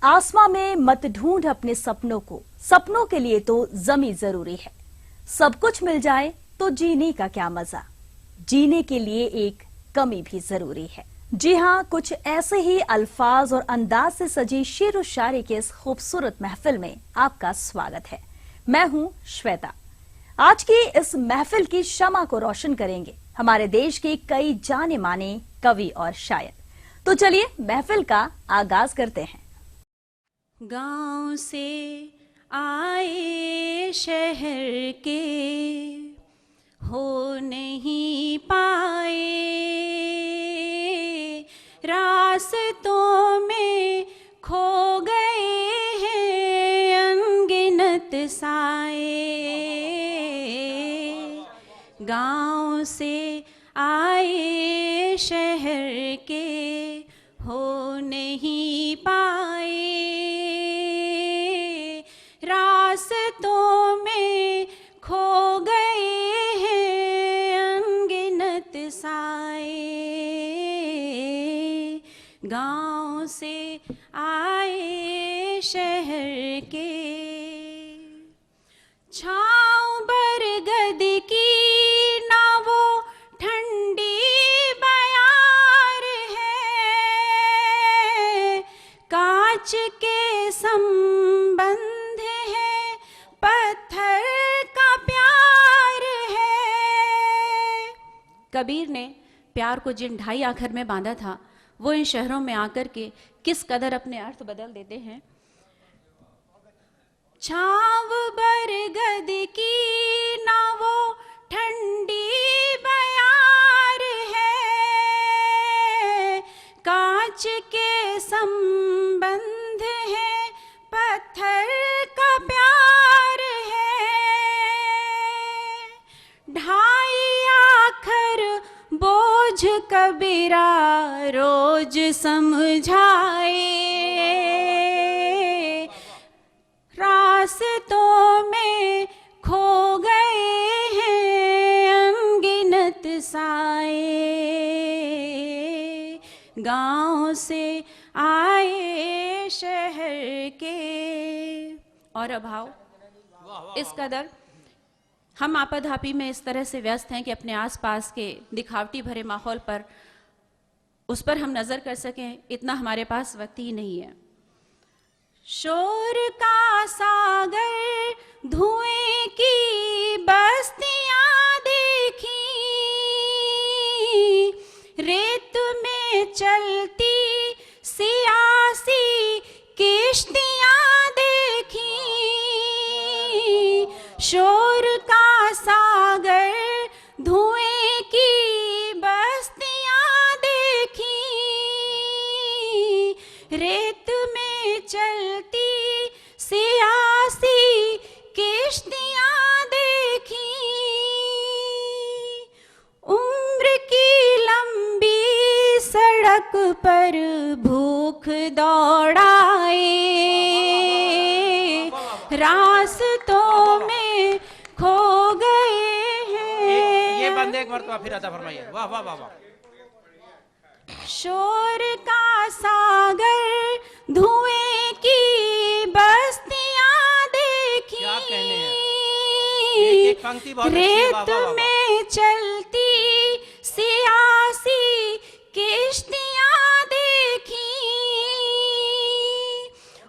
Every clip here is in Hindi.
आसमां में मत ढूंढ अपने सपनों को, सपनों के लिए तो जमी जरूरी है। सब कुछ मिल जाए तो जीने का क्या मजा, जीने के लिए एक कमी भी जरूरी है। जी हाँ, कुछ ऐसे ही अल्फाज और अंदाज से सजी शेर व शायरी के इस खूबसूरत महफिल में आपका स्वागत है। मैं हूं श्वेता। आज की इस महफिल की शमा को रोशन करेंगे हमारे देश के कई जाने माने कवि और शायर। तो चलिए महफिल का आगाज करते हैं। गांव से आए शहर के हो नहीं पाए, रास्तों में खो गए हैं अनगिनत साए। गांव से आए शहर के हो नहीं पाए, रास्तों में खो गए हैं अनगिनत साए। गांव से आए शहर के छाँव बरगद की ना वो ठंडी बयार है, कांच के संबंध है पत्थर का प्यार है। कबीर ने प्यार को जिन ढाई आखर में बांधा था वो इन शहरों में आकर के किस कदर अपने अर्थ बदल देते हैं। छाँव बरगद की ना वो ठंडी बयार है, कांच के संबंध है पत्थर का प्यार है। ढाई आखर बोझ कबीरा रोज समझाए, रास्तों में खो गए हैं अनगिनत साए। गांव से आए शहर के और अभाव इस कदर हम आपाधापी में इस तरह से व्यस्त हैं कि अपने आसपास के दिखावटी भरे माहौल पर उस पर हम नजर कर सकें इतना हमारे पास वक्त ही नहीं है। शोर का सागर धुएं की बस्तियां देखी, रेत में चलती सियासी किश्तियां देखी। शोर का सागर धुएं की बस्तियां देखी, रेत में चलती सियासी किश्तियां देखी। उम्र की लंबी सड़क पर भूख दौड़ाए, रास्तों में खो गए हैं। ये बंदे एक मरतबा फिर अदा फरमाइए। वाह वाह वाह वाह। शोर का सागर धुएं की बस्तियां देखी, क्या कहने हैं। एक पंक्ति बहुत अच्छी है। वाह, रेत वाह, वाह, वाह। में चलती सियासी किश्तियां देखी।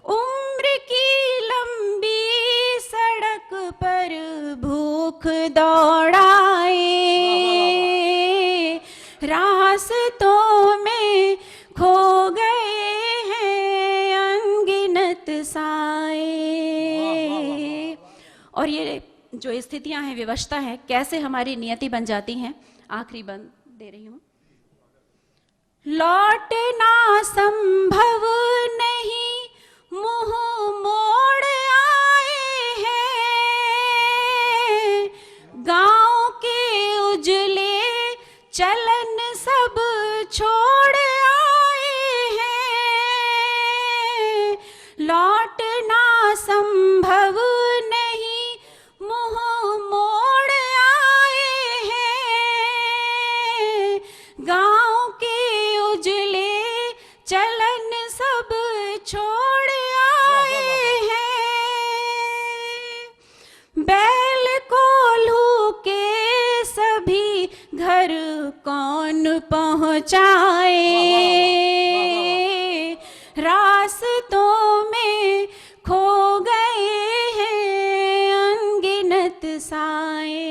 उम्र की लंबी सड़क पर भूख दौड़ाए, रास्तों में खो गए हैं अनगिनत साए। और ये जो स्थितियां हैं, विवशता है, कैसे हमारी नियति बन जाती हैं। आखिरी बंद दे रही हूं। लौटना संभव नहीं, मुंह मोड़ आए हैं, गांव के उजले चलन सब छोड़ आए हैं। लौटना संभव नहीं, मुंह मोड़ आए हैं, गांव के उजले चलन सब छोड़ पहुँचाए, रास्तों में खो गए हैं अनगिनत साए,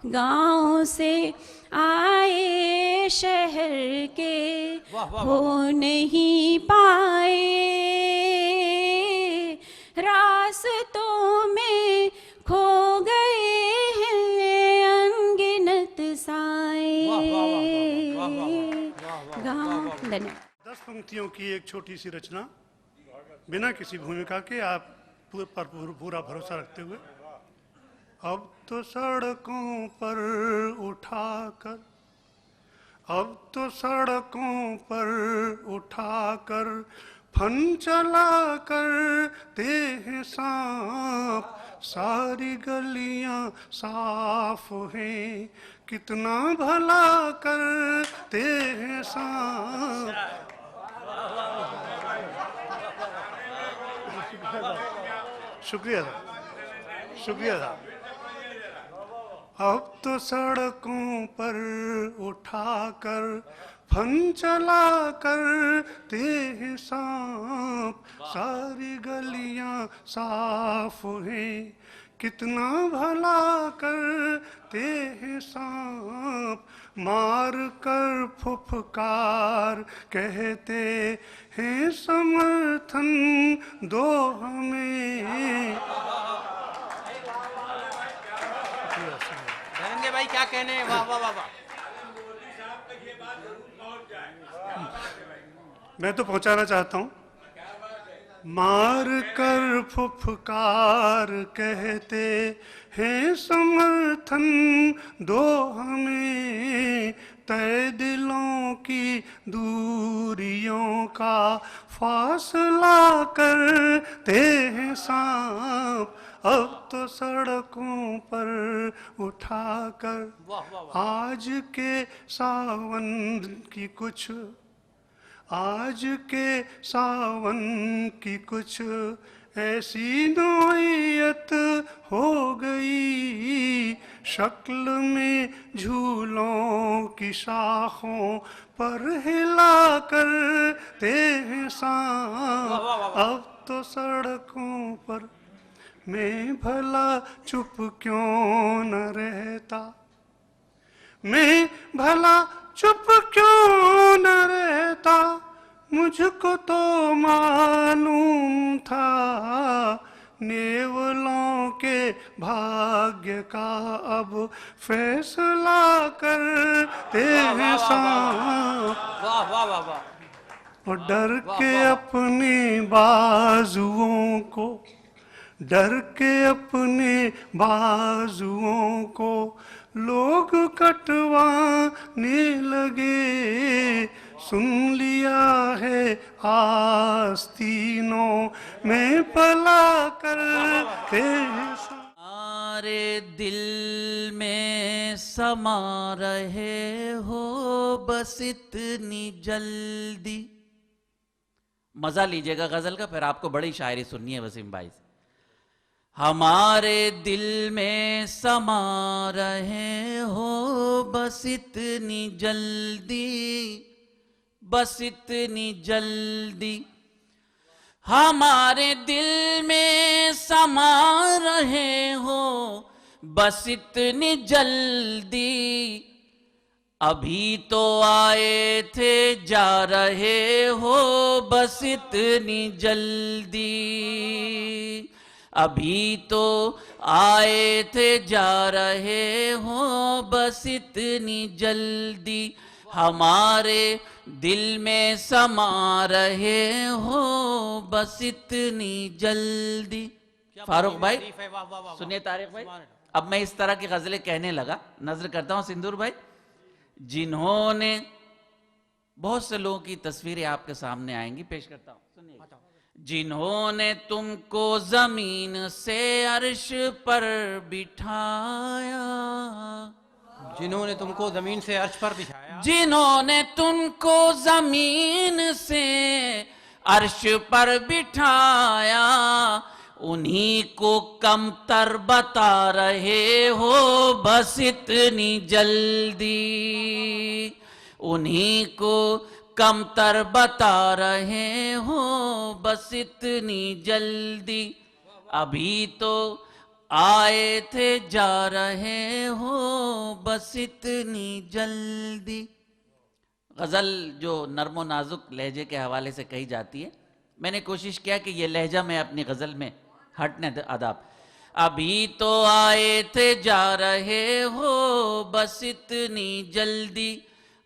गाँव से आए शहर के हो नहीं पाए, रास्तों में खो गए हैं अनगिनत साए, गाँव। धन्यवाद। 10 पंक्तियों की एक छोटी सी रचना, बिना किसी भूमिका के, आप पर पूरा भरोसा रखते हुए। अब तो सड़कों पर उठाकर, अब तो सड़कों पर उठाकर फन चला करते हैं सांप, सारी गलियां साफ हैं, कितना भला करते हैं सांप। शुक्रिया था, शुक्रिया था। अब तो सड़कों पर उठाकर फन चला करते हैं सांप, सारी गलियां साफ हैं, कितना भला करते हैं सांप, मार कर फुफकार कहते हैं समर्थन दो हमें। धनंजय भाई क्या कहने हैं? वाह वाह वाह वाह। मैं तो पहुंचाना चाहता हूं। मार कर फुफकार कहते हैं समर्थन दो हमें, तय दिलों की दूरियों का फासला करते हैं सांप, अब तो सड़कों पर उठाकर आज के सावन की कुछ, आज के सावन की कुछ ऐसी नौयत हो गई, शक्ल में झूलों की शाखों पर हिला करते हैं सांप, अब तो सड़कों पर मैं भला चुप क्यों न रहता, मैं भला चुप क्यों न रहता, मुझको तो मालूम था नेवलों के भाग्य का अब फैसला करते हैं सांप। वाह वाह वाह वाह। और डर के अपने बाजुओं को, डर के अपने बाजुओं को लोग कटवाने लगे, सुन लिया है आस्तीनों में पला करते हैं। हमारे दिल में समा रहे हो बस इतनी जल्दी। मजा लीजिएगा गजल का, फिर आपको बड़ी शायरी सुननी है वसीम भाई से। हमारे दिल में समा रहे हो बस इतनी जल्दी, बस इतनी जल्दी, हमारे दिल में समा रहे हो बस इतनी जल्दी, अभी तो आए थे जा रहे हो बस इतनी जल्दी, अभी तो आए थे जा रहे हो बस इतनी जल्दी, हमारे दिल में समा रहे हो बस इतनी जल्दी। फारूक भाई सुनिए, तारिक भाई, अब मैं इस तरह की गजलें कहने लगा, नजर करता हूं सिंदूर भाई, जिन्होंने, बहुत से लोगों की तस्वीरें आपके सामने आएंगी, पेश करता हूं, सुनिए। जिन्होंने तुमको जमीन से अर्श पर बिठाया, जिन्होंने तुमको जमीन से अर्श पर बिठाया, जिन्होंने तुमको जमीन से अर्श पर बिठाया, उन्हीं को कमतर बता रहे हो बस इतनी जल्दी, उन्हीं को कमतर बता रहे हो बस इतनी जल्दी, अभी तो आए थे जा रहे हो बस इतनी जल्दी। गजल जो नर्मो नाजुक लहजे के हवाले से कही जाती है, मैंने कोशिश किया कि ये लहजा मैं अपनी गजल में हटने दे आदाब। अभी तो आए थे जा रहे हो बस इतनी जल्दी,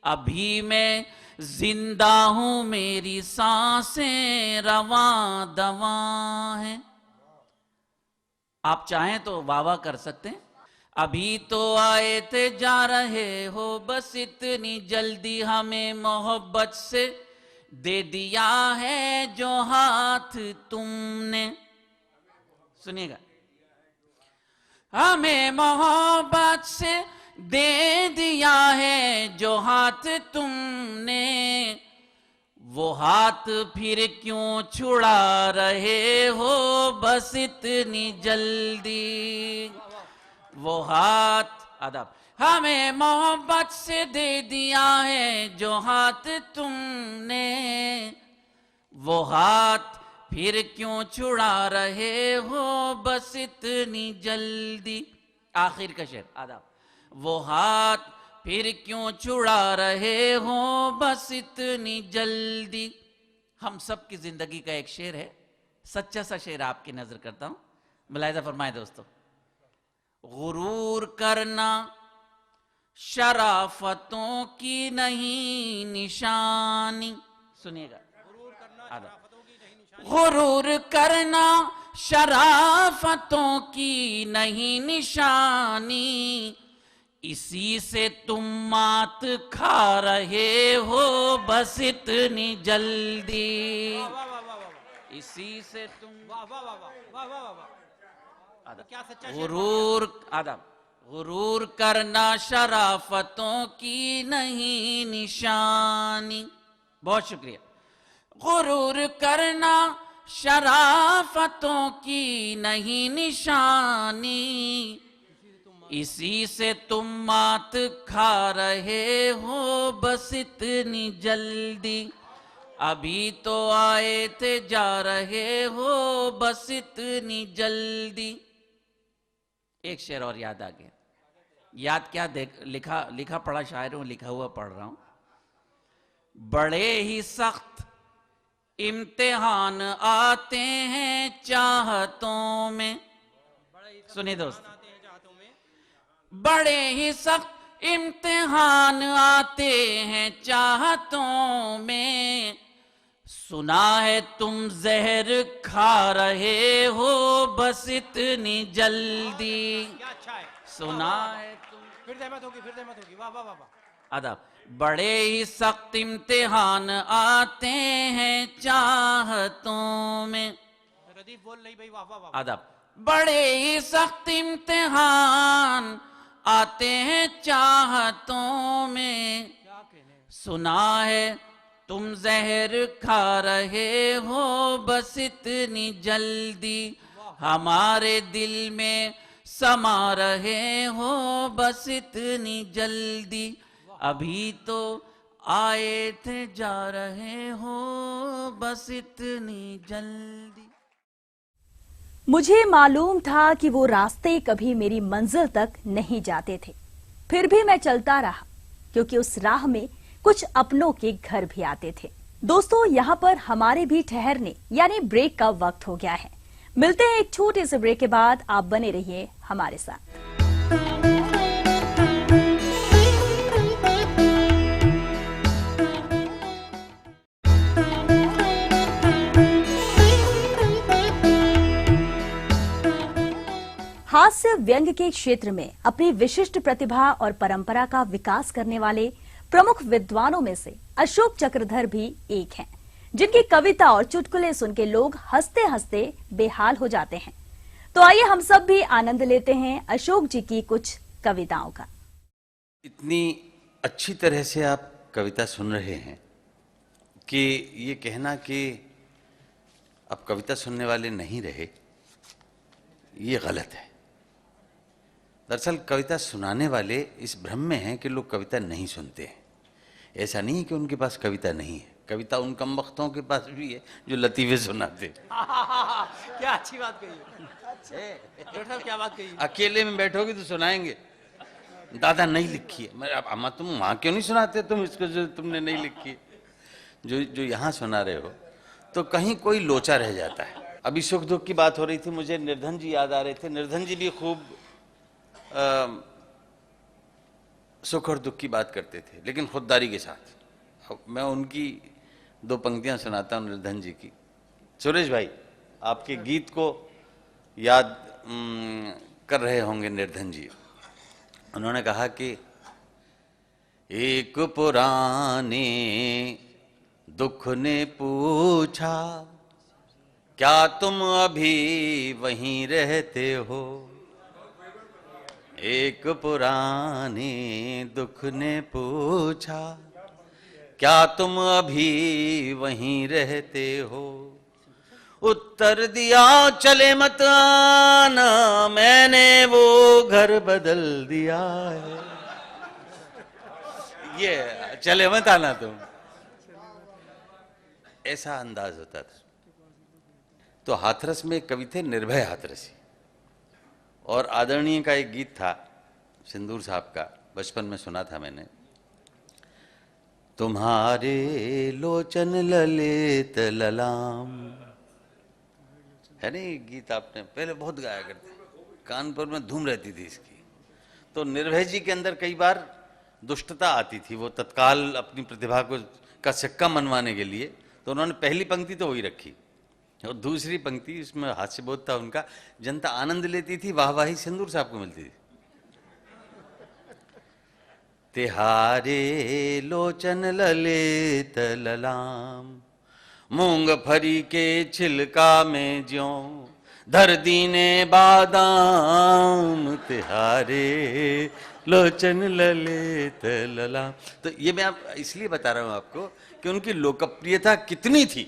अभी मैं जिंदा हूं मेरी सांसें रवां दवां हैं। आप चाहें तो वाह वाह कर सकते हैं। अभी तो आए थे जा रहे हो बस इतनी जल्दी, हमें मोहब्बत से दे दिया है जो हाथ तुमने। सुनिएगा, हमें मोहब्बत से दे दिया है जो हाथ तुमने, वो हाथ फिर क्यों छुड़ा रहे हो बस इतनी जल्दी, वो हाथ अदब। हमें मोहब्बत से दे दिया है जो हाथ तुमने, वो हाथ फिर क्यों छुड़ा रहे हो बस इतनी जल्दी। आखिर का शेर आदाब। वो हाथ फिर क्यों छुड़ा रहे हो बस इतनी जल्दी। हम सब की जिंदगी का एक शेर है, सच्चा सा शेर आपकी नजर करता हूं, मुलाहिजा फरमाए दोस्तों। गुरूर करना शराफतों की नहीं निशानी। सुनिएगा, गुरूर करना शराफतों की नहीं निशानी, इसी से तुम मात खा रहे हो बस इतनी जल्दी, इसी से तुम गुरूर आदम। गुरूर करना शराफतों की नहीं निशानी। बहुत शुक्रिया। गुरूर करना शराफतों की नहीं निशानी, इसी से तुम मात खा रहे हो बस इतनी जल्दी, अभी तो आए थे जा रहे हो बस इतनी जल्दी। एक शेर और याद आ गया। याद क्या, देख लिखा पढ़ा शायर हूं, लिखा हुआ पढ़ रहा हूं। बड़े ही सख्त इम्तिहान आते हैं चाहतों में। सुनिए दोस्त, बड़े ही सख्त इम्तिहान आते हैं चाहतों में, सुना है तुम जहर खा रहे हो बस इतनी जल्दी, सुना है तुम। फिर रहमत होगी। वाह वाह वाह। अदब। बड़े ही सख्त इम्तिहान आते हैं चाहतों में। रदीफ बोल नहीं भाई, वाह वाह वाह। अदब। बड़े ही सख्त इम्तिहान आते हैं चाहतों में, सुना है तुम जहर खा रहे हो बस इतनी जल्दी, हमारे दिल में समा रहे हो बस इतनी जल्दी, अभी तो आए थे जा रहे हो बस इतनी जल्दी। मुझे मालूम था कि वो रास्ते कभी मेरी मंजिल तक नहीं जाते थे, फिर भी मैं चलता रहा क्योंकि उस राह में कुछ अपनों के घर भी आते थे। दोस्तों, यहाँ पर हमारे भी ठहरने यानी ब्रेक का वक्त हो गया है। मिलते हैं एक छोटे से ब्रेक के बाद, आप बने रहिए हमारे साथ। हास्य व्यंग के क्षेत्र में अपनी विशिष्ट प्रतिभा और परंपरा का विकास करने वाले प्रमुख विद्वानों में से अशोक चक्रधर भी एक हैं, जिनकी कविता और चुटकुले सुन के लोग हंसते हंसते बेहाल हो जाते हैं। तो आइए हम सब भी आनंद लेते हैं अशोक जी की कुछ कविताओं का। इतनी अच्छी तरह से आप कविता सुन रहे हैं कि ये कहना कि अब कविता सुनने वाले नहीं रहे, ये गलत है। दरअसल कविता सुनाने वाले इस भ्रम में हैं कि लोग कविता नहीं सुनते हैं। ऐसा नहीं है कि उनके पास कविता नहीं है, कविता उन कम वक्तों के पास भी है जो लतीफ़े सुनाते। क्या अच्छी बात कही डॉक्टर साहब, क्या बात कही। अकेले में बैठोगे तो सुनाएंगे, दादा नहीं लिखी है। मैं अम्मा तुम वहाँ क्यों नहीं सुनाते तुम इसको जो तुमने नहीं लिखी है, जो यहाँ सुना रहे हो, तो कहीं कोई लोचा रह जाता है। अभी सुख दुख की बात हो रही थी, मुझे निर्धन जी याद आ रहे थे। निर्धन जी भी खूब सुख और दुख की बात करते थे, लेकिन खुददारी के साथ। अब मैं उनकी दो पंक्तियां सुनाता हूँ निर्धन जी की। सुरेश भाई आपके गीत को याद कर रहे होंगे निर्धन जी। उन्होंने कहा कि एक पुराने दुख ने पूछा, क्या तुम अभी वहीं रहते हो। एक पुराने दुख ने पूछा, क्या तुम अभी वहीं रहते हो। उत्तर दिया चले मत आना, मैंने वो घर बदल दिया है। ये चले मत आना तुम, ऐसा अंदाज होता था। तो हाथरस में एक कवि थे निर्भय हाथरसी, और आदरणीय का एक गीत था सिंदूर साहब का, बचपन में सुना था मैंने। तुम्हारे लोचन ललित ललाम, है ना ये गीत, आपने पहले बहुत गाया करते, कानपुर में धूम रहती थी इसकी। तो निर्भय जी के अंदर कई बार दुष्टता आती थी, वो तत्काल अपनी प्रतिभा को का सिक्का मनवाने के लिए, तो उन्होंने पहली पंक्ति तो वही रखी, और दूसरी पंक्ति उसमें हास्यबोध था उनका, जनता आनंद लेती थी, वाहवाही सिंदूर साहब को मिलती थी। तिहारे लोचन ललित ललाम, मूंगफली के छिलका में ज्यों धर दीने बादाम। तिहारे लोचन ललित ललाम। तो ये मैं आप इसलिए बता रहा हूं आपको कि उनकी लोकप्रियता कितनी थी।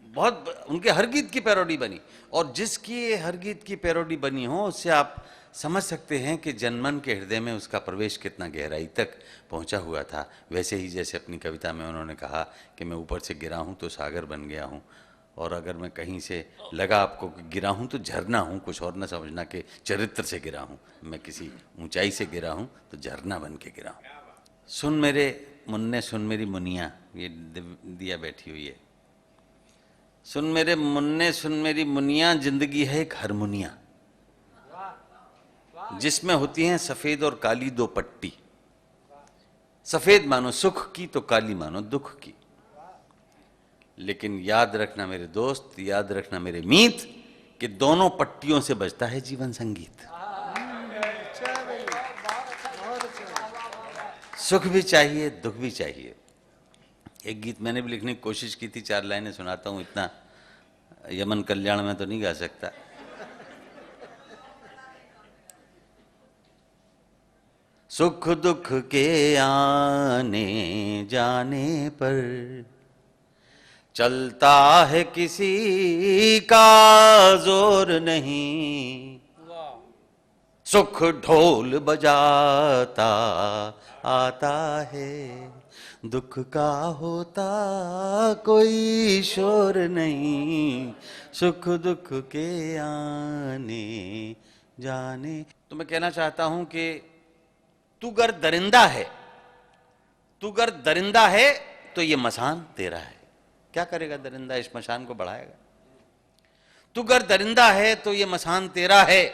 बहुत उनके हर गीत की पैरोडी बनी, और जिसकी हर गीत की पैरोडी बनी हो उससे आप समझ सकते हैं कि जनमन के हृदय में उसका प्रवेश कितना गहराई तक पहुंचा हुआ था। वैसे ही जैसे अपनी कविता में उन्होंने कहा कि मैं ऊपर से गिरा हूं तो सागर बन गया हूं, और अगर मैं कहीं से लगा आपको कि गिरा हूं तो झरना हूं, कुछ और न समझना कि चरित्र से गिरा हूं, मैं किसी ऊंचाई से गिरा हूं तो झरना बन के गिरा हूं। सुन मेरे मुन्ने सुन मेरी मुनिया, ये दिया बैठी हुई है। सुन मेरे मुन्ने सुन मेरी मुनिया, जिंदगी है एक हारमोनिया जिसमें होती हैं सफेद और काली दो पट्टी। सफेद मानो सुख की तो काली मानो दुख की। लेकिन याद रखना मेरे दोस्त, याद रखना मेरे मीत, कि दोनों पट्टियों से बजता है जीवन संगीत। सुख भी चाहिए, दुख भी चाहिए। एक गीत मैंने भी लिखने की कोशिश की थी, 4 लाइनें सुनाता हूं, इतना यमन कल्याण में तो नहीं गा सकता। सुख दुख के आने जाने पर चलता है किसी का जोर नहीं। सुख ढोल बजाता आता है, दुख का होता कोई शोर नहीं। सुख दुख के आने जाने। तो मैं कहना चाहता हूं कि तू गर दरिंदा है, तू गर दरिंदा है तो ये मसान तेरा है। क्या करेगा दरिंदा, इस मसान को बढ़ाएगा। तू गर दरिंदा है तो ये मसान तेरा है,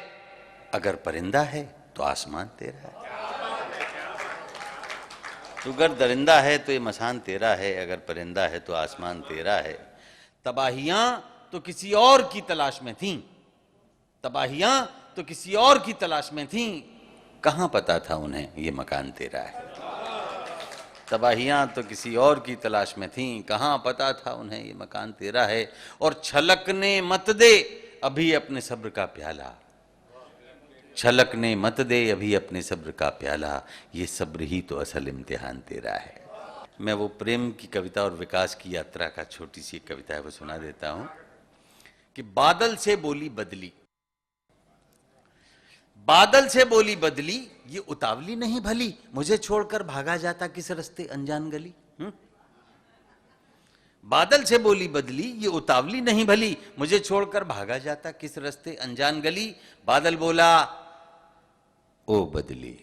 अगर परिंदा है तो आसमान तेरा है। तू गर दरिंदा है तो ये मसान तेरा है, अगर परिंदा है तो आसमान तेरा है। तबाहियां तो किसी और की तलाश में थीं, तबाहियां तो किसी और की तलाश में थीं, कहां पता था उन्हें ये मकान तेरा है। तबाहियां तो किसी और की तलाश में थीं, कहां पता था उन्हें ये मकान तेरा है। और छलकने मत दे अभी अपने सब्र का प्याला, छलकने मत दे अभी अपने सब्र का प्याला, ये सब्र ही तो असल इम्तिहान तेरा है। मैं वो प्रेम की कविता और विकास की यात्रा का छोटी सी कविता है वो सुना देता हूं कि बादल से बोली बदली, बादल से बोली बदली, ये उतावली नहीं भली, मुझे छोड़कर भागा जाता किस रास्ते अनजान गली। बादल से बोली बदली, ये उतावली नहीं भली, मुझे छोड़कर भागा जाता किस रास्ते अनजान गली। बादल बोला, ओ बदली,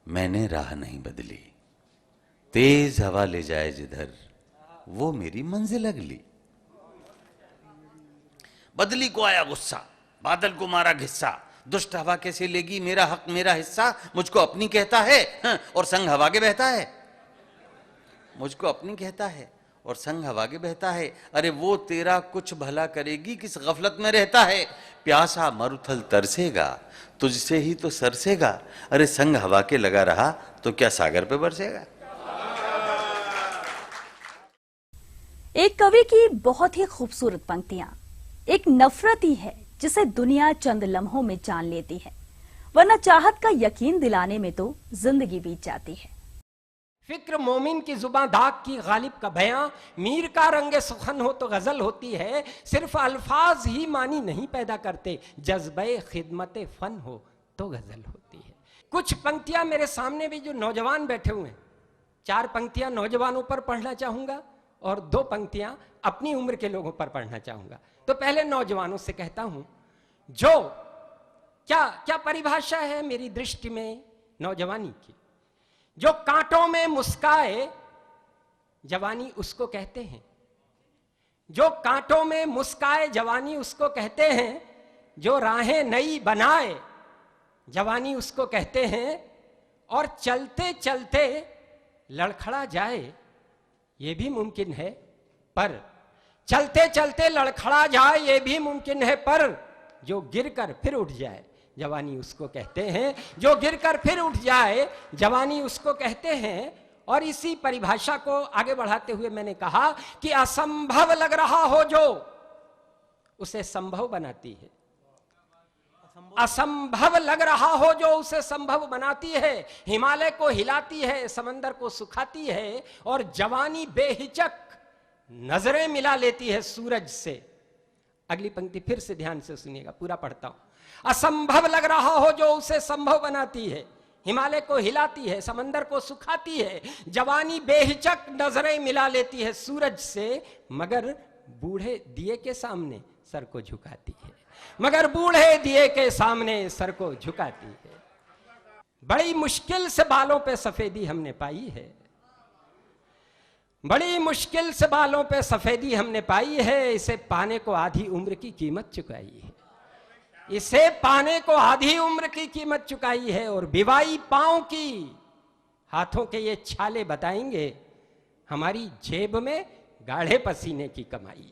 मैंने राह नहीं बदली, तेज हवा ले जाए जिधर वो मेरी मंजिल अगली। बदली को आया गुस्सा, बादल को मारा घिस्सा, दुष्ट हवा कैसे लेगी मेरा हक मेरा हिस्सा, मुझको अपनी कहता है और संग हवा के बहता है, मुझको अपनी कहता है और संग हवा के बहता है। अरे वो तेरा कुछ भला करेगी किस गफलत में रहता है, प्यासा मरुथल तरसेगा तुझसे ही तो सरसेगा, अरे संग हवा के लगा रहा तो क्या सागर पे बरसेगा। एक कवि की बहुत ही खूबसूरत पंक्तियां, एक नफरत ही है जिसे दुनिया चंद लम्हों में जान लेती है, वरना चाहत का यकीन दिलाने में तो जिंदगी बीत जाती है। फिक्र मोमिन की जुबां दाग की गालिब का बयां, मीर का रंगे सुखन हो तो गजल होती है, सिर्फ अल्फाज ही मानी नहीं पैदा करते, जज्बे खिदमत फन हो तो गजल होती है। कुछ पंक्तियां मेरे सामने भी जो नौजवान बैठे हुए हैं, 4 पंक्तियां नौजवानों पर पढ़ना चाहूंगा और 2 पंक्तियां अपनी उम्र के लोगों पर पढ़ना चाहूंगा। तो पहले नौजवानों से कहता हूं, जो क्या परिभाषा है मेरी दृष्टि में नौजवानी की, जो कांटों में मुस्काए जवानी उसको कहते हैं, जो कांटों में मुस्काए जवानी उसको कहते हैं, जो राहें नई बनाए जवानी उसको कहते हैं, और चलते चलते लड़खड़ा जाए ये भी मुमकिन है, पर चलते चलते लड़खड़ा जाए ये भी मुमकिन है, पर जो गिरकर फिर उठ जाए जवानी उसको कहते हैं, जो गिरकर फिर उठ जाए जवानी उसको कहते हैं। और इसी परिभाषा को आगे बढ़ाते हुए मैंने कहा कि असंभव लग रहा हो जो उसे संभव बनाती है, असंभव लग रहा हो जो उसे संभव बनाती है, हिमालय को हिलाती है, समंदर को सुखाती है, और जवानी बेहिचक नजरें मिला लेती है सूरज से। अगली पंक्ति फिर से ध्यान से सुनिएगा, पूरा पढ़ता हूं। असंभव लग रहा हो जो उसे संभव बनाती है, हिमालय को हिलाती है, समंदर को सुखाती है, जवानी बेहिचक नजरें मिला लेती है सूरज से, मगर बूढ़े दिए के सामने सर को झुकाती है, मगर बूढ़े दिए के सामने सर को झुकाती है। बड़ी मुश्किल से बालों पे सफेदी हमने पाई है, बड़ी मुश्किल से बालों पे सफेदी हमने पाई है, इसे पाने को आधी उम्र की कीमत चुकाई है, इसे पाने को आधी उम्र की कीमत चुकाई है। और बिवाई पांव की हाथों के ये छाले बताएंगे हमारी जेब में गाढ़े पसीने की कमाई,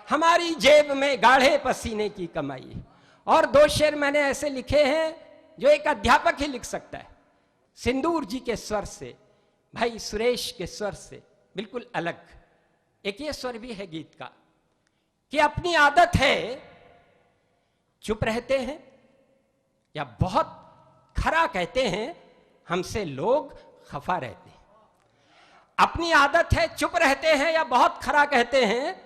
हमारी जेब में गाढ़े पसीने की कमाई। और 2 शेर मैंने ऐसे लिखे हैं जो एक अध्यापक ही लिख सकता है, सिंदूर जी के स्वर से, भाई सुरेश के स्वर से बिल्कुल अलग। एक ये स्वर भी है गीत का कि अपनी आदत है चुप रहते हैं या बहुत खरा कहते हैं, हमसे लोग खफा रहते हैं। अपनी आदत है चुप रहते हैं या बहुत खरा कहते हैं,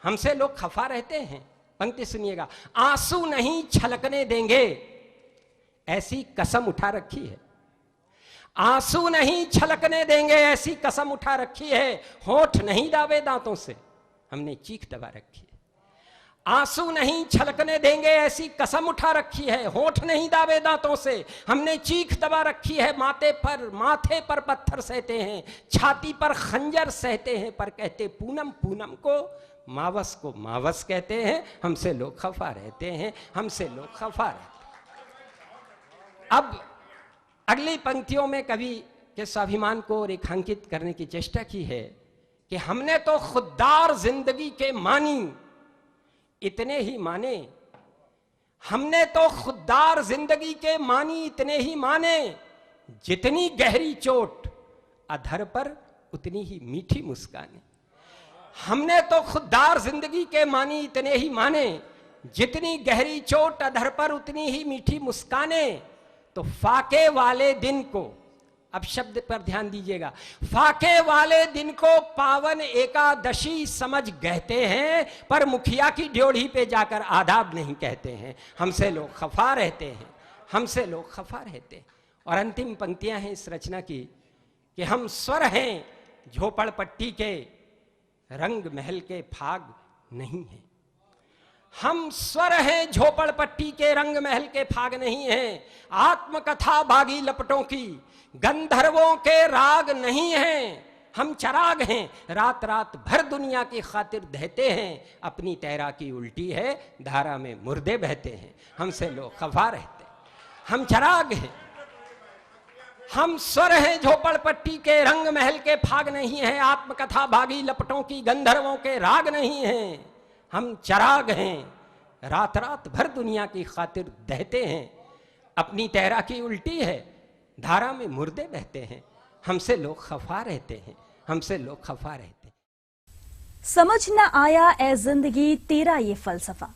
हमसे लोग खफा रहते हैं। पंक्ति सुनिएगा, आंसू नहीं छलकने देंगे ऐसी कसम उठा रखी है, आंसू नहीं छलकने देंगे ऐसी कसम उठा रखी है, होठ नहीं दावे दांतों से हमने चीख दबा रखी है। आंसू नहीं छलकने देंगे ऐसी कसम उठा रखी है, होठ नहीं दावे दांतों से हमने चीख दबा रखी है। माथे पर पत्थर सहते हैं, छाती पर खंजर सहते हैं, पर कहते पूनम पूनम को मावस कहते हैं, हमसे लोग खफा रहते हैं, हमसे लोग खफा रहते हैं। अब अगली पंक्तियों में कवि के स्वाभिमान को रेखांकित करने की चेष्टा की है कि हमने तो खुददार जिंदगी के मानी इतने ही माने, हमने तो खुददार जिंदगी के मानी इतने ही माने, जितनी गहरी चोट अधर पर उतनी ही मीठी मुस्काने। हमने तो खुददार जिंदगी के मानी इतने ही माने, जितनी गहरी चोट अधर पर उतनी ही मीठी मुस्काने। तो फाके वाले दिन को अब शब्द पर ध्यान दीजिएगा। फाके वाले दिन को पावन एकादशी समझ कहते हैं, पर मुखिया की ड्योढ़ी पे जाकर आदाब नहीं कहते हैं। हमसे लोग खफा रहते हैं, हमसे लोग खफा रहते हैं। और अंतिम पंक्तियां हैं इस रचना की कि हम स्वर हैं झोपड़पट्टी के, रंग महल के फाग नहीं हैं। हम स्वर हैं झोपड़पट्टी के, रंग महल के फाग नहीं हैं। आत्मकथा बागी लपटों की, गंधर्वों के राग नहीं हैं। हम चराग हैं, रात रात भर दुनिया की खातिर दहते हैं। अपनी तैराकी उल्टी है, धारा में मुर्दे बहते हैं। हमसे लोग खफा रहते हैं। हम चराग हैं, हम स्वर हैं झोपड़पट्टी के, रंग महल के फाग नहीं हैं। आत्मकथा बागी लपटों की, गंधर्वों के राग नहीं हैं। हम चराग हैं, रात रात भर दुनिया की खातिर दहते हैं। अपनी तैराकी उल्टी है, धारा में मुर्दे बहते हैं। हमसे लोग खफा रहते हैं, हमसे लोग खफा रहते हैं। समझ न आया ए जिंदगी तेरा ये फलसफा।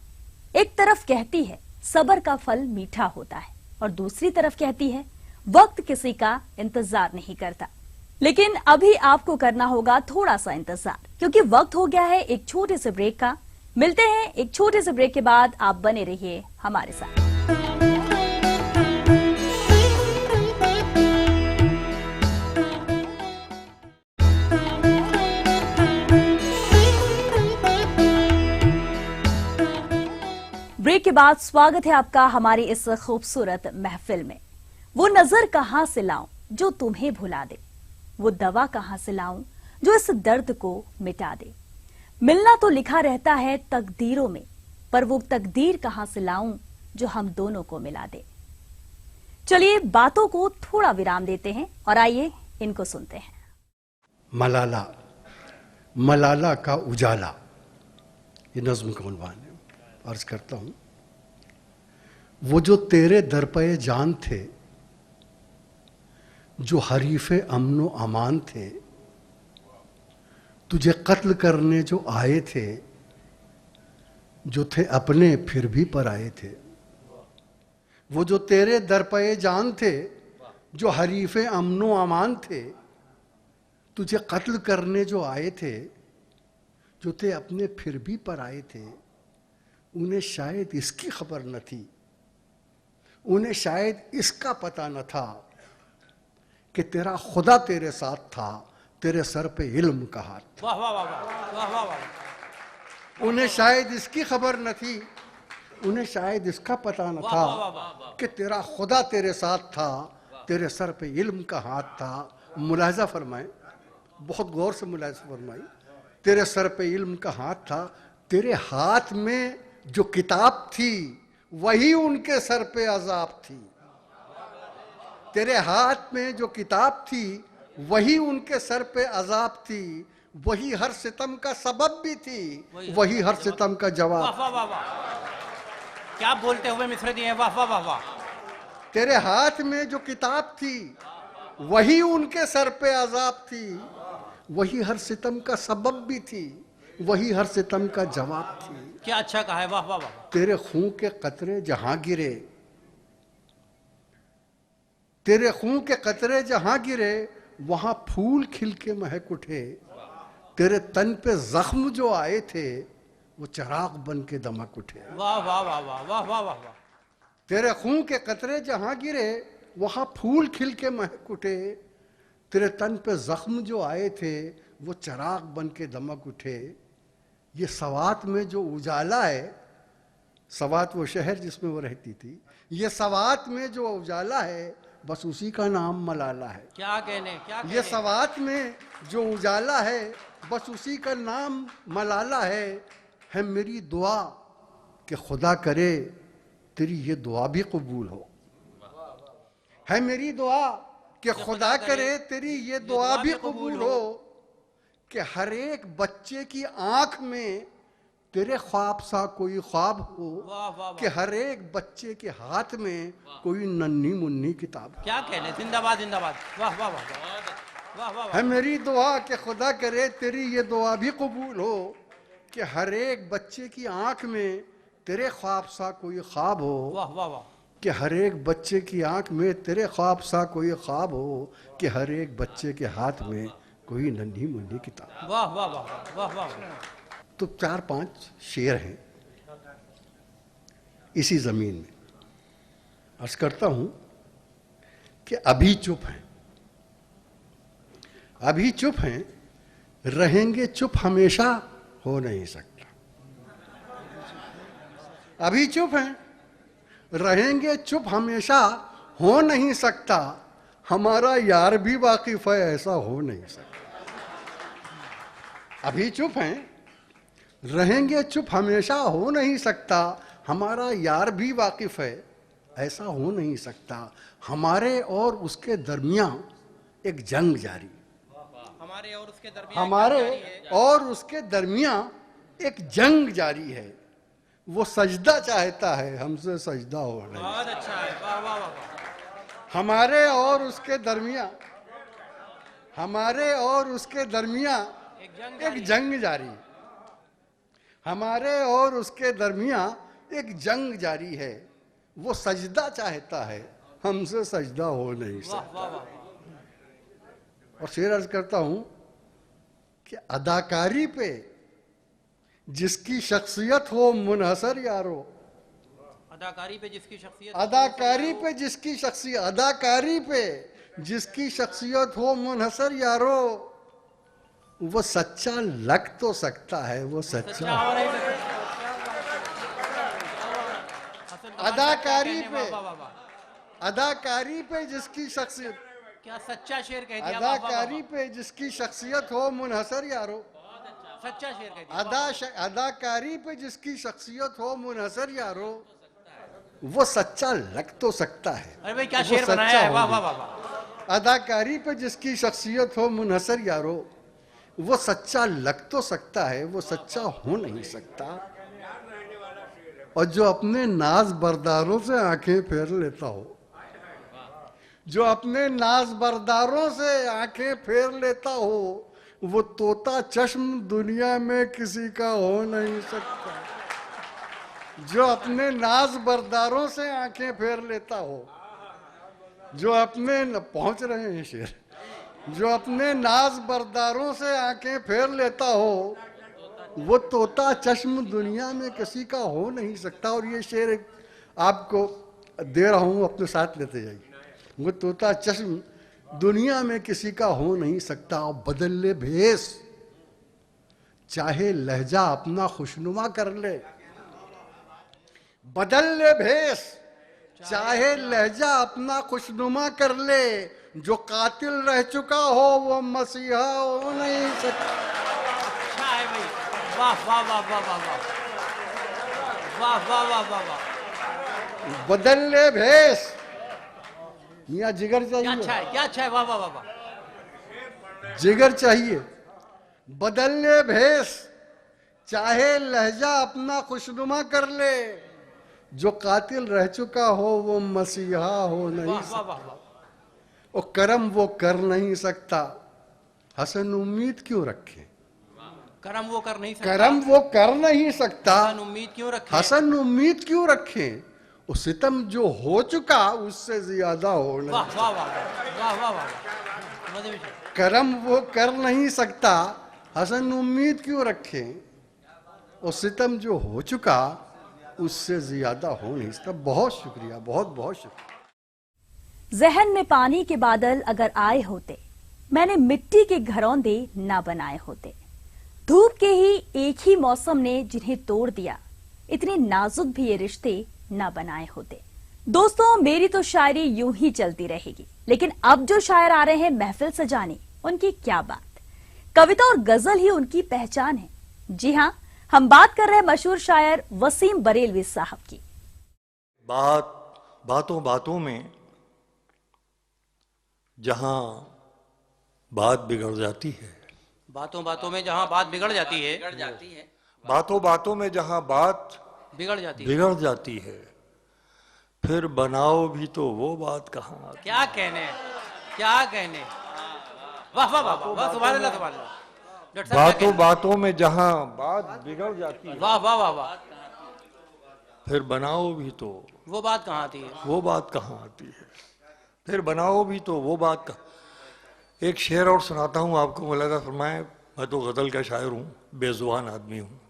एक तरफ कहती है सब्र का फल मीठा होता है, और दूसरी तरफ कहती है वक्त किसी का इंतजार नहीं करता। लेकिन अभी आपको करना होगा थोड़ा सा इंतजार, क्योंकि वक्त हो गया है एक छोटे से ब्रेक का। मिलते हैं एक छोटे से ब्रेक के बाद। आप बने रहिए हमारे साथ। ब्रेक के बाद स्वागत है आपका हमारी इस खूबसूरत महफिल में। वो नजर कहां से लाऊं जो तुम्हें भुला दे, वो दवा कहां से लाऊं जो इस दर्द को मिटा दे। मिलना तो लिखा रहता है तकदीरों में, पर वो तकदीर कहां से लाऊं जो हम दोनों को मिला दे। चलिए बातों को थोड़ा विराम देते हैं और आइए इनको सुनते हैं। मलाला, मलाला का उजाला, ये नज्म का उन्वान है। अर्ज करता हूं, वो जो तेरे दर पे जान थे, जो हरीफे अमनो अमान थे, तुझे कत्ल करने जो आए थे, जो थे अपने फिर भी पर आए थे। वो जो तेरे दर पे जान थे, जो हरीफे अमनो अमान थे, तुझे कत्ल करने जो आए थे, जो थे अपने फिर भी पर आए थे। उन्हें शायद इसकी खबर न थी, उन्हें शायद इसका पता न था कि तेरा खुदा तेरे साथ था, तेरे सर पे इल्म का हाथ। वाह वाह वाह वाह वाह वाह। उन्हें शायद इसकी खबर न थी, उन्हें शायद इसका पता न था कि तेरा खुदा तेरे साथ था, तेरे सर पे इल्म का हाथ था। मुलाहिजा फरमाए, बहुत गौर से मुलाहिजा फरमाए। तेरे सर पे इल्म का हाथ था, तेरे हाथ में जो किताब थी वही उनके सर पे अजाब थी। तेरे हाथ में जो किताब थी वही उनके सर पे अजाब थी। वही हर सितम का सबब भी थी, वही हर सितम का जवाब। वाह वाह वाह, क्या बोलते हुए मिसरे दिए। वाह वाह वाह वाह। तेरे हाथ में जो किताब थी वही उनके सर पे अजाब थी, वही हर सितम का सबब भी थी, वही हर सितम का जवाब थी। क्या अच्छा कहा है। वाह वाह वाह। तेरे खून के कतरे जहां गिरे, तेरे खून के कतरे जहां गिरे, वहां फूल खिल के महक उठे। तेरे तन पे जख्म जो आए थे, वो चिराग बन के दमक उठे। वाह वाह वाह वाह वाह वाह वाह। तेरे खून के कतरे जहां गिरे, वहां फूल खिल के महक उठे। तेरे तन पे जख्म जो आए थे, वो चिराग बन के दमक उठे। ये सवात में जो उजाला है, सवात वो शहर जिसमें वो रहती थी, ये सवात में जो उजाला है, बस उसी का नाम मलाला है। क्या कहने, क्या कहने। ये सवात में जो उजाला है, बस उसी का नाम मलाला है मेरी दुआ कि खुदा करे तेरी ये दुआ भी कबूल हो। है मेरी दुआ कि खुदा करे तेरी ये दुआ भी कबूल हो, कि हर एक बच्चे की आंख में तेरे ख्वाब सा कोई ख्वाब हो, कि हर एक बच्चे के हाथ में कोई नन्ही मुन्नी किताब। क्या कहने। जिंदाबाद जिंदाबाद। वाह वाह वाह वाह वाह। है मेरी दुआ कि खुदा करे तेरी ये दुआ भी कबूल हो, कि हर एक बच्चे की आंख में तेरे ख्वाब सा कोई ख्वाब हो। वाह वाह वाह। कि हर एक बच्चे की आंख में तेरे ख्वाब सा कोई ख्वाब हो, कि हर एक बच्चे के हाथ में कोई नन्ही मुन्नी किताब। वाह वाह वाह वाह वाह। तो 4-5 शेर हैं इसी जमीन में। अर्ज करता हूं कि अभी चुप हैं, अभी चुप हैं, रहेंगे चुप हमेशा हो नहीं सकता। अभी चुप हैं, रहेंगे चुप हमेशा हो नहीं सकता, हमारा यार भी वाकिफ है ऐसा हो नहीं सकता। अभी चुप हैं, रहेंगे चुप हमेशा हो नहीं सकता, हमारा यार भी वाकिफ है ऐसा हो नहीं सकता। हमारे और उसके दरमियान एक जंग जारी, हमारे और उसके दरमियान हमारे और उसके दरमियान एक जंग जारी है। वो सजदा चाहता है, हमसे सजदा हो नहीं। बहुत अच्छा है, वाह वाह वाह। हमारे और उसके दरमियान, हमारे और उसके दरमियान एक जंग जारी, हमारे और उसके दरमियान एक जंग जारी है। वो सजदा चाहता है, हमसे सजदा हो नहीं सकता। और शेर अर्ज करता हूं कि अदाकारी पे जिसकी शख्सियत हो मुनहसर यारो, अदाकारी पे जिसकी शख्सियत, अदाकारी पे जिसकी शख्सियत, अदाकारी पे जिसकी शख्सियत हो मुनहसर यारो, वो सच्चा लग तो सकता है, वो सच्चा। अदाकारी पे, अदाकारी पे जिसकी शख्सियत, क्या सच्चा शेर कह दिया। अदाकारी पे जिसकी शख्सियत हो मुनहसर यारो, सच्चा शेर कह दिया। अदाकारी पे जिसकी शख्सियत हो मुनहसर यारो, वो सच्चा लग तो सकता है। अरे भाई क्या वो शेर बनाया सच्चा है, वाह हो वाह नहीं। वाह। अदाकारी पे जिसकी शख्सियत हो मुनहसर यारो, वो सच्चा लग तो सकता है, वो सच्चा हो नहीं सकता। और जो अपने नाज बरदारों से आंखें फेर लेता हो, जो अपने नाज बरदारों से आंखें फेर लेता हो, वो तोता चश्म दुनिया में किसी का हो नहीं सकता। जो अपने नाज बरदारों से आंखें फेर लेता हो, जो अपने पहुंच रहे हैं शेर, जो अपने नाज बरदारों से आंखें फेर लेता हो, वो तोता चश्म दुनिया में किसी का हो नहीं सकता। और ये शेर आपको दे रहा हूं, अपने साथ लेते जाइए। वो तोता चश्म दुनिया में किसी का हो नहीं सकता। और बदल ले भेष, चाहे लहजा अपना खुशनुमा कर ले, बदल ले भेष, चाहे लहजा अपना खुशनुमा कर ले, जो कातिल रह चुका हो वो मसीहा हो नहीं सकता। अच्छा है भाई, वाह वाह वाह वाह वाह वाह वाह वाह वाह वाह वाह। बदल ले भेष, मियाँ जिगर क्या चाहिए, अच्छा है, क्या अच्छा है, वाह वाह वाह वाह। जिगर चाहिए। बदल ले भेष, चाहे लहजा अपना खुशनुमा कर ले, जो कातिल रह चुका हो वो मसीहा हो नहीं वाह वाह सकता। वाह वाह। और करम वो कर नहीं सकता, हसन उम्मीद क्यों रखे। करम वो कर नहीं सकता, करम वो कर नहीं सकता, हसन उम्मीद क्यों रखे। हसन उम्मीद क्यों रखें। वो सितम जो हो चुका उससे ज्यादा हो नहीं। वाह वाह वाह वाह वाह वाह। मजे में शेर। करम वो कर नहीं सकता, हसन उम्मीद क्यों रखें। और सितम जो हो चुका उससे ज्यादा हो नहीं सकता। बहुत शुक्रिया, बहुत बहुत शुक्रिया। जहन में पानी के बादल अगर आए होते, मैंने मिट्टी के घरौंदे ना बनाए होते। धूप के ही एक ही मौसम ने जिन्हें तोड़ दिया, इतने नाजुक भी ये रिश्ते ना बनाए होते। दोस्तों, मेरी तो शायरी यूं ही चलती रहेगी, लेकिन अब जो शायर आ रहे हैं महफिल सजाने, उनकी क्या बात। कविता और गजल ही उनकी पहचान है। जी हाँ, हम बात कर रहे हैं मशहूर शायर वसीम बरेलवी साहब की। बातों बातों में जहां बात बिगड़ जाती है, बातों बातों में जहाँ बात बिगड़ जाती है, बातों बातों में जहां बात बिगड़ जाती है। बिगड़ जाती है, फिर बनाओ भी तो वो बात कहाँ आती। क्या कहने, क्या कहने। वाह वाह वाह वाह, सुभान अल्लाह सुभान अल्लाह। डॉक्टर साहब क्या बातों बातों में जहां बात बिगड़ जाती है, कहने? वाह वाह वाह वाह। फिर बनाओ भी तो वो बात कहाँ आती है? वो बात कहाँ आती है? फिर बनाओ भी तो वो बात का। एक शेर और सुनाता हूँ आपको, मुलादा फरमाए। मैं तो गज़ल का शायर हूँ, बेजुबान आदमी हूँ,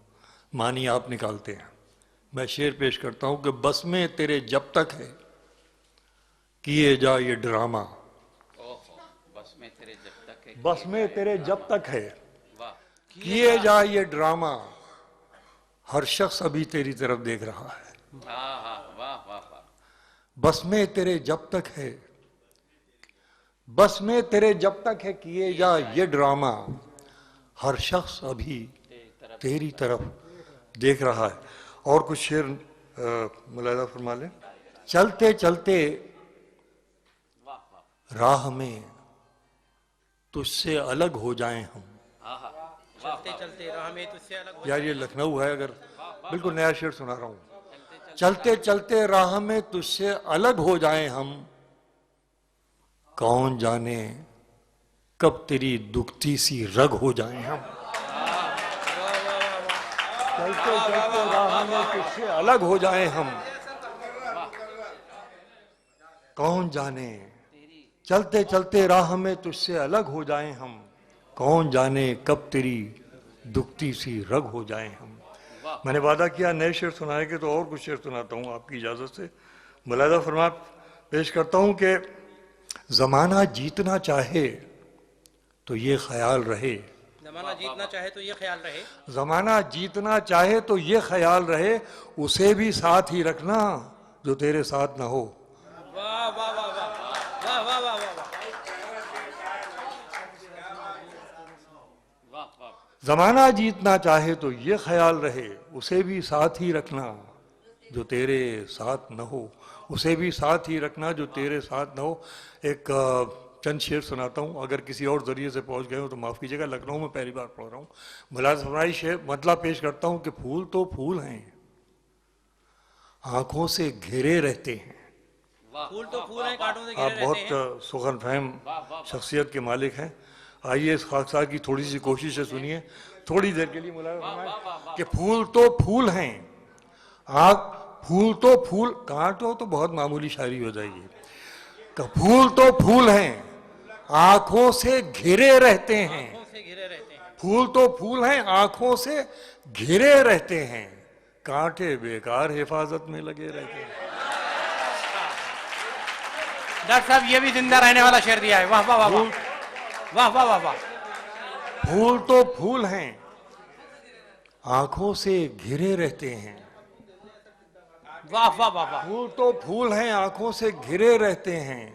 मानी आप निकालते हैं। मैं शेर पेश करता हूँ कि बस में तेरे जब तक है किए जा ये ड्रामा, बस में तेरे जब तक है, बस में तेरे जब तक है वाह किए जा ये ड्रामा, हर शख्स अभी तेरी तरफ देख रहा है। वाह वाह वाह। बस में तेरे जब तक है, बस में तेरे जब तक है किए जा ये ड्रामा, हर शख्स अभी तेरी तरफ देख रहा है। और कुछ शेर मुलादा फरमा ले। चलते चलते राह में तुझसे अलग हो जाएं हम, चलते चलते राह में तुझसे अलग हो। यार ये लखनऊ है, अगर बिल्कुल नया शेर सुना रहा हूं। चलते चलते राह में तुझसे अलग हो जाएं हम, कौन जाने कब तेरी दुखती सी रग हो जाएं हम। चलते चलते राह में तुझसे अलग हो जाएं हम, कौन जाने चलते चलते राह में तुझसे अलग हो जाएं हम, कौन जाने कब तेरी दुखती सी रग हो जाएं हम। मैंने वादा किया नए शेर सुनाए के, तो और कुछ शेर सुनाता हूँ आपकी इजाजत से। मुलादा फरमा पेश करता हूँ कि जमाना जीतना चाहे तो ये ख्याल रहे, जमाना जीतना चाहे तो ये ख्याल रहे, जमाना जीतना चाहे तो ये ख्याल रहे, उसे भी साथ ही रखना जो तेरे साथ ना हो। वाह वाह वाह वाह वाह वाह वाह वाह। जमाना जीतना चाहे तो ये ख्याल रहे, उसे भी साथ ही रखना जो तेरे साथ न हो, उसे भी साथ ही रखना जो तेरे साथ न हो। एक चंद शेर सुनाता हूँ, अगर किसी और जरिए से पहुँच गए हो तो माफ़ कीजिएगा, लखनऊ में पहली बार पढ़ रहा हूँ। मुलाज़ फरमाई शेर मतलब पेश करता हूँ कि फूल तो फूल हैं, आंखों से घिरे रहते हैं। फूल तो फूल हैं, कांटों से घिरे आप रहते हैं। बहुत सुखन फहम शख्सियत के मालिक हैं। आइए इस खाकसार की थोड़ी सी कोशिश से सुनिए थोड़ी देर के लिए। मुलाज़ा कि फूल तो फूल हैं, फूल तो फूल, कांटो तो बहुत मामूली शायरी हो जाएगी। फूल तो फूल हैं, आंखों से घिरे रहते हैं, फूल तो फूल हैं, आंखों से घिरे रहते हैं, कांटे बेकार हिफाजत में लगे रहते हैं। डॉक्टर साहब ये भी जिंदा रहने वाला शेर दिया है। वाह वाह वाह वाह वाह वाह वाह वाह। फूल तो फूल हैं, आंखों से घिरे रहते हैं, वाह वाह वाह वाह। फूल तो फूल हैं, आंखों से घिरे रहते हैं,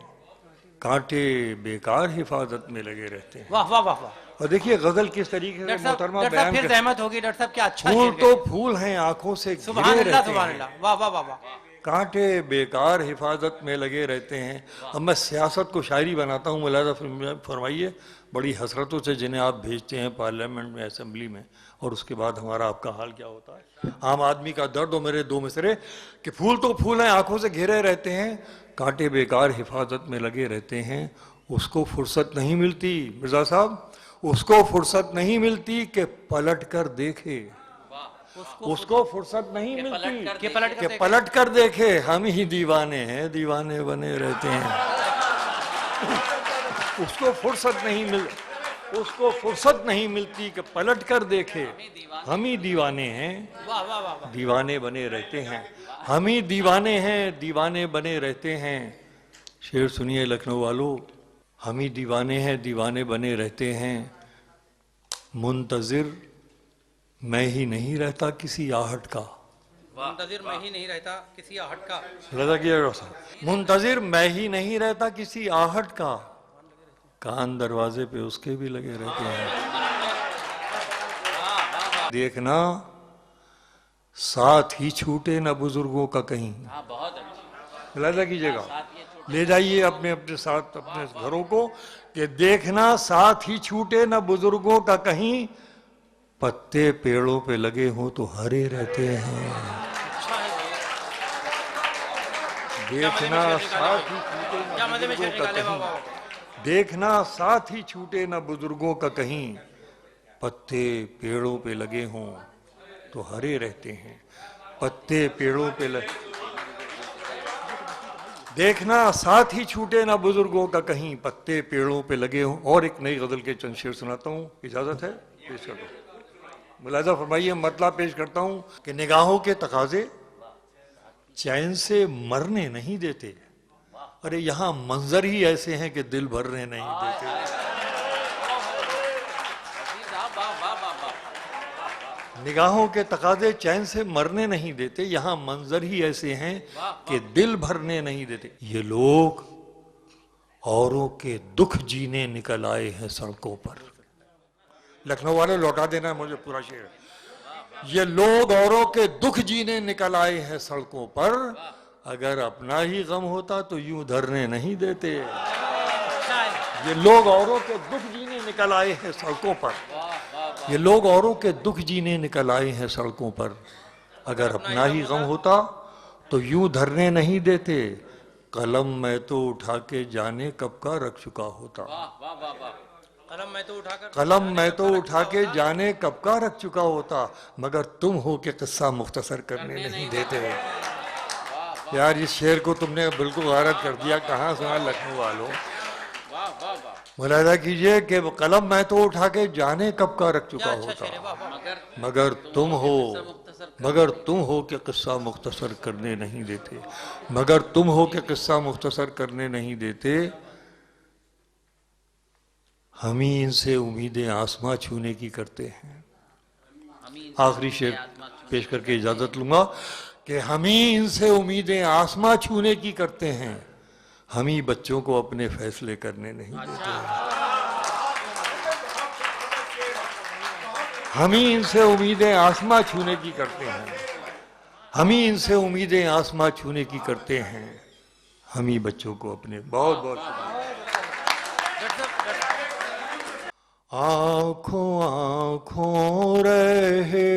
कांटे बेकार हिफाजत में लगे रहते हैं। वाह वाह वाह वाह। और देखिए गजल किस तरीके से मोहतरमा बयान फिर कर, जहमत होगी डॉक्टर साहब, क्या अच्छा फूल शेर तो है। फूल हैं, आंखों से सुभान घिरे अल्लाह रहते सुभान हैं, अल्लाह। वाह वाह वाह वाह। कांटे बेकार हिफाजत में लगे रहते हैं। अब मैं सियासत को शायरी बनाता हूँ, मुलाज़ा फरमाइए। बड़ी हसरतों से जिन्हें आप भेजते हैं पार्लियामेंट में, असेंबली में, और उसके बाद हमारा आपका हाल क्या होता है। आम आदमी का दर्द हो मेरे दो मिसरे कि फूल तो फूल हैं, आंखों से घिरे रहते हैं, कांटे बेकार हिफाजत में लगे रहते हैं, उसको फुर्सत नहीं मिलती, मिर्जा साहब उसको फुर्सत नहीं मिलती कि पलट कर देखे, उसको फुर्सत नहीं मिलती कि पलट कर देखे, हम ही दीवाने हैं, दीवाने बने रहते हैं। उसको फुर्सत नहीं मिलती कि पलट कर देखे, हम ही दीवाने हैं, दीवाने बने रहते हैं, हम ही दीवाने हैं, दीवाने बने रहते हैं। शेर सुनिए लखनऊ वालों, हम ही दीवाने हैं, दीवाने बने रहते हैं, मुंतजिर मैं ही नहीं रहता किसी आहट का, मुंतजिर मैं ही नहीं रहता किसी आहट का, लगा किया मुंतजिर मैं ही नहीं रहता किसी आहट का, कान दरवाजे पे उसके भी लगे रहते हैं। देखना साथ ही छूटे ना बुजुर्गों का कहीं, लगा कीजिएगा, ले जाइए अपने अपने साथ अपने घरों को, कि देखना साथ ही छूटे ना बुजुर्गों का कहीं, पत्ते पेड़ों पे लगे हों तो हरे रहते हैं। देखना साथ ही छूटे ना बुजुर्गों का कहीं, देखना साथ ही छूटे ना बुजुर्गों का कहीं, पत्ते पेड़ों पे लगे हों तो हरे रहते हैं। पत्ते पेड़ों पे देखना साथ ही छूटे ना बुजुर्गों का कहीं, पत्ते पेड़ों पे लगे हों। और एक नई गजल के चंद शेर सुनाता हूँ, इजाजत है? पेश कर दो। मुलाजा फरमाइए, मतलब पेश करता हूँ कि निगाहों के तकाजे चैन से मरने नहीं देते। अरे यहाँ मंजर ही ऐसे हैं कि दिल भरने नहीं देते। निगाहों के तकाजे चैन से मरने नहीं देते, यहाँ मंजर ही ऐसे हैं कि दिल भरने नहीं देते। ये लोग औरों के दुख जीने निकल आए हैं सड़कों पर। लखनऊ वाले लौटा देना मुझे पूरा शेर। ये लोग औरों के दुख जीने निकल आए हैं सड़कों पर, अगर अपना ही गम होता तो यूं धरने नहीं देते। ये लोग औरों के दुख जीने निकल आए हैं सड़कों पर, ये लोग औरों के दुख जीने निकल आए हैं सड़कों पर, अगर अपना ही गम होता तो यूं धरने नहीं देते। कलम मैं तो उठा के जाने कब का रख चुका होता। कलम मैं तो उठा के जाने कब का रख चुका होता, मगर तुम हो के किस्सा मुख्तसर करने नहीं देते। यार इस शेर को तुमने बिल्कुल गारत कर दिया, कहाँ सुना लखनऊ वालों। मुलाहिजा कीजिए कि कलम मैं तो उठा के जाने कब का रख चुका होता, मगर तुम हो के किस्सा मुख्तसर करने नहीं देते, मगर तुम हो के किस्सा मुख्तसर करने नहीं देते। हम ही इनसे उम्मीदें आसमां छूने की करते हैं। आखिरी शेर पेश करके इजाजत लूंगा कि हम ही इनसे उम्मीदें आसमां छूने की करते हैं, हम ही बच्चों को अपने फैसले करने नहीं देते हैं। हम ही इनसे उम्मीदें आसमां छूने की करते हैं, हम ही इनसे उम्मीदें आसमां छूने की करते हैं, हम ही बच्चों को अपने। बहुत बहुत आँखों आँखों रहे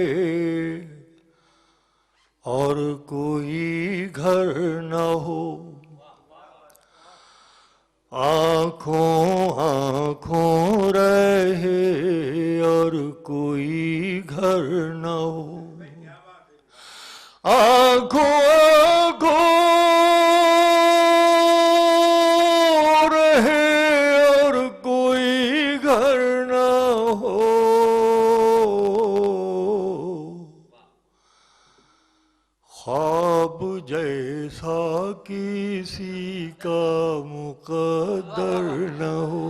और कोई घर न हो, आँखों आँखों रहे और कोई घर न हो, आँखों आँखों रहे और कोई घर न हो, ख्वाब जैसा किसी का मुकद्दर न हो,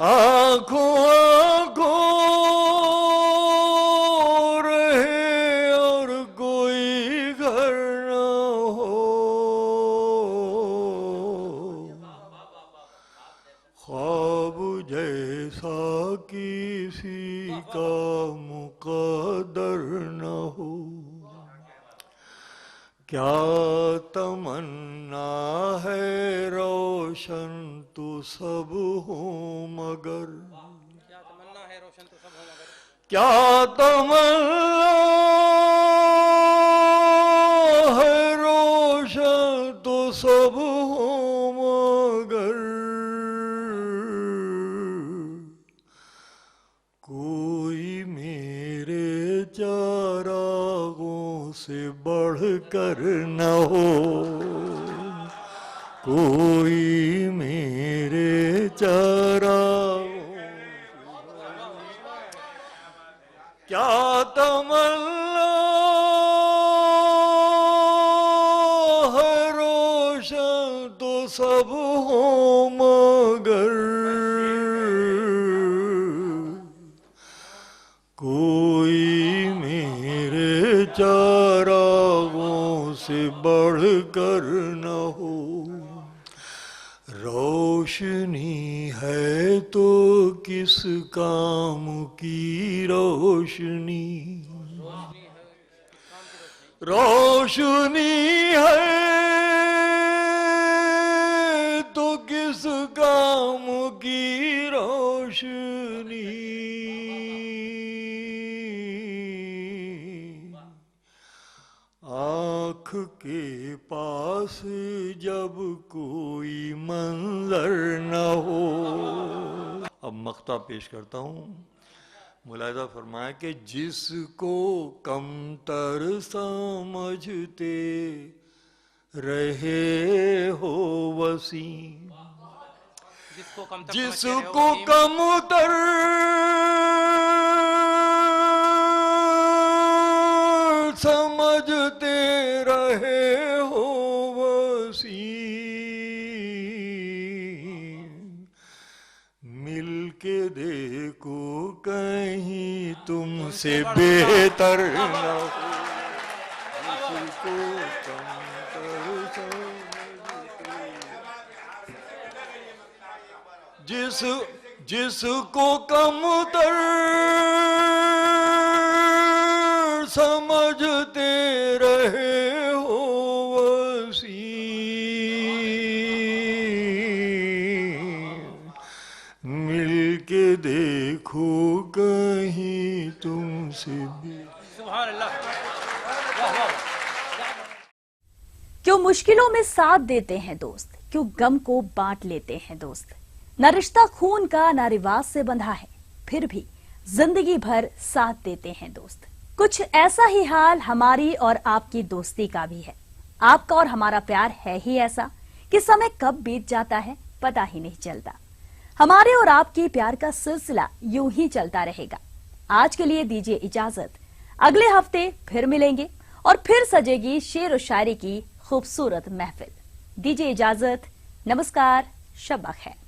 आँखों आँखों रहे और कोई घर न हो, ख्वाब जैसा किसी का मुकद्दर न हो। क्या तमन्ना है रोशन तो सब हो मगर, क्या तमन्ना है रोशन तो सब हो मगर, कोई मेरे चरागों से बढ़कर न हो, कोई मेरे चरागों, क्या तमन्ना है रोशन तो सब हो मगर, कोई मेरे चरागों से बढ़कर न हो। रोशनी है तो किस काम की रोशनी, रोशनी है तो किस काम की रोशनी, आँख के पास जब कोई मंजर न हो। अब मक्ता पेश करता हूँ। मुलाहिजा फरमाया कि जिसको कमतर समझते रहे हो वसीम, जिसको कमतर समझते रहे हो वसीम, मिलके देखो कहीं तुमसे बेहतर न हो, जिसको कमतर जिसको कमतर समझते रहे हो वसीम, मिलके देखो कहीं तुमसे भी। सुभान अल्लाह। वाह वाह। क्यों मुश्किलों में साथ देते हैं दोस्त, क्यों गम को बांट लेते हैं दोस्त। न रिश्ता खून का न रिवाज से बंधा है, फिर भी जिंदगी भर साथ देते हैं दोस्त। कुछ ऐसा ही हाल हमारी और आपकी दोस्ती का भी है। आपका और हमारा प्यार है ही ऐसा कि समय कब बीत जाता है पता ही नहीं चलता। हमारे और आपके प्यार का सिलसिला यूं ही चलता रहेगा। आज के लिए दीजिए इजाजत, अगले हफ्ते फिर मिलेंगे और फिर सजेगी शेर और शायरी की खूबसूरत महफिल। दीजिए इजाजत, नमस्कार, शब बखैर।